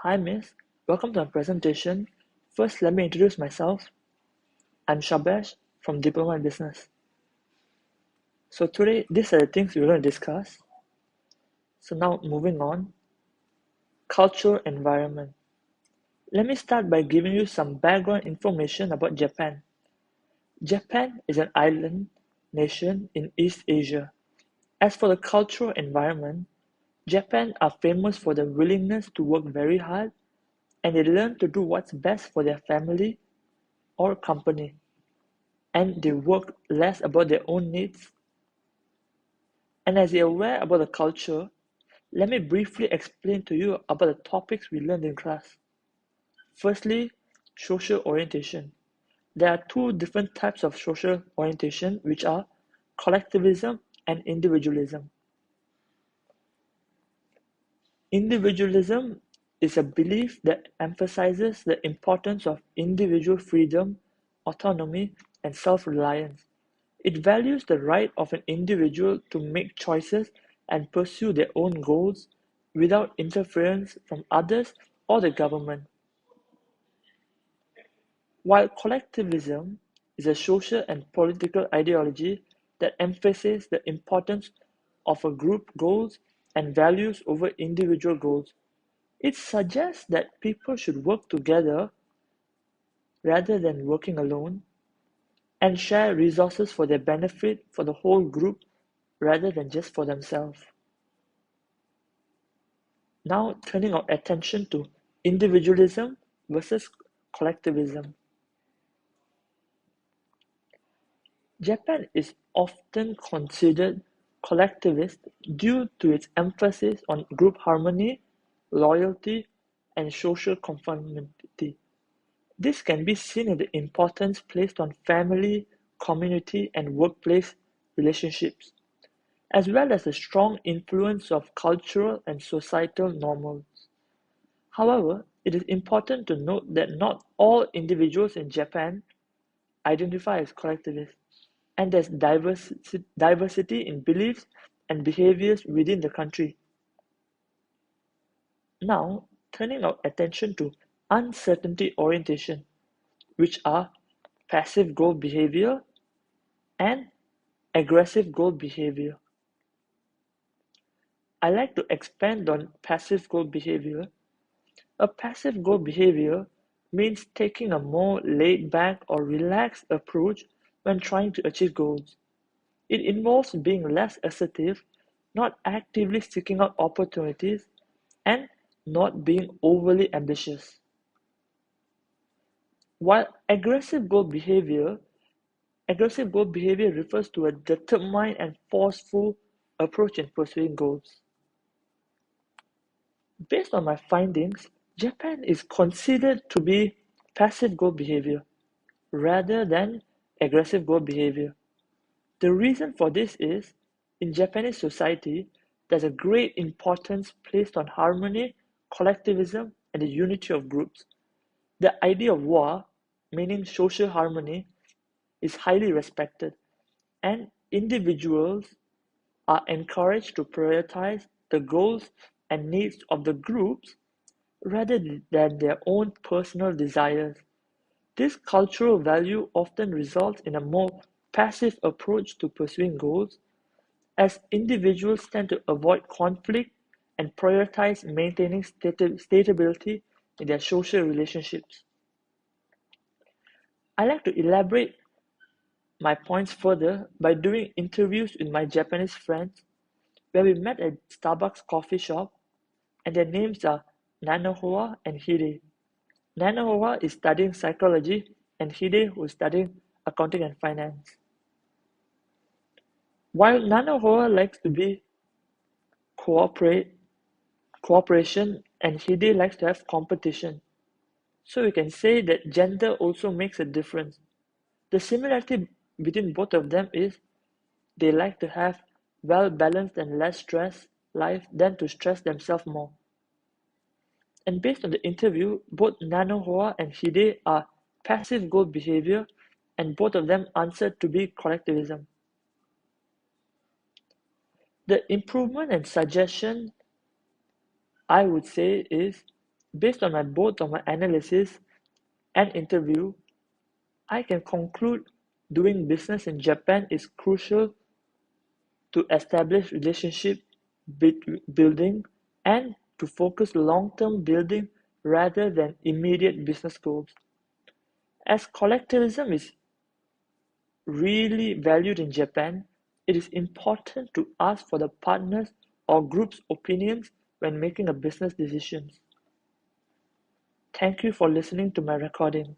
Hi Miss, welcome to our presentation. First, let me introduce myself. I'm Shabash from Diploma in Business. So today, these are the things we're going to discuss. So now, moving on, cultural environment. Let me start by giving you some background information about Japan. Japan is an island nation in East Asia. As for the cultural environment, Japan are famous for their willingness to work very hard and they learn to do what's best for their family or company. And they work less about their own needs. And as you're aware about the culture, let me briefly explain to you about the topics we learned in class. Firstly, social orientation. There are two different types of social orientation, which are collectivism and individualism. Individualism is a belief that emphasizes the importance of individual freedom, autonomy, and self-reliance. It values the right of an individual to make choices and pursue their own goals without interference from others or the government. While collectivism is a social and political ideology that emphasizes the importance of a group goals and values over individual goals, it suggests that people should work together rather than working alone and share resources for their benefit for the whole group rather than just for themselves. Now turning our attention to individualism versus collectivism. Japan is often considered collectivist due to its emphasis on group harmony, loyalty, and social conformity. This can be seen in the importance placed on family, community, and workplace relationships, as well as the strong influence of cultural and societal norms. However, it is important to note that not all individuals in Japan identify as collectivists, and there's diversity in beliefs and behaviors within the country. Now, turning our attention to uncertainty orientation, which are passive goal behavior and aggressive goal behavior. I like to expand on passive goal behavior. A passive goal behavior means taking a more laid back or relaxed approach when trying to achieve goals. It involves being less assertive, not actively seeking out opportunities, and not being overly ambitious. While aggressive goal behavior refers to a determined and forceful approach in pursuing goals. Based on my findings, Japan is considered to be passive goal behavior rather than aggressive goal behavior. The reason for this is, in Japanese society, there's a great importance placed on harmony, collectivism, and the unity of groups. The idea of wa, meaning social harmony, is highly respected, and individuals are encouraged to prioritize the goals and needs of the groups rather than their own personal desires. This cultural value often results in a more passive approach to pursuing goals, as individuals tend to avoid conflict and prioritize maintaining stability in their social relationships. I like to elaborate my points further by doing interviews with my Japanese friends where we met at Starbucks coffee shop and their names are Nanohua and Hide. Nanohua is studying psychology and Hide who is studying accounting and finance. While Nanohua likes to be cooperate cooperation and Hide likes to have competition. So we can say that gender also makes a difference. The similarity between both of them is they like to have well-balanced and less stress life than to stress themselves more. And based on the interview, both Nanohua and Hide are passive goal behavior and both of them answered to be collectivism. The improvement and suggestion I would say is Based on both of my analysis and interview, I can conclude doing business in Japan is crucial to establish relationship building and to focus long-term building rather than immediate business goals. As collectivism is really valued in Japan, it is important to ask for the partners or group's opinions when making a business decision. Thank you for listening to my recording.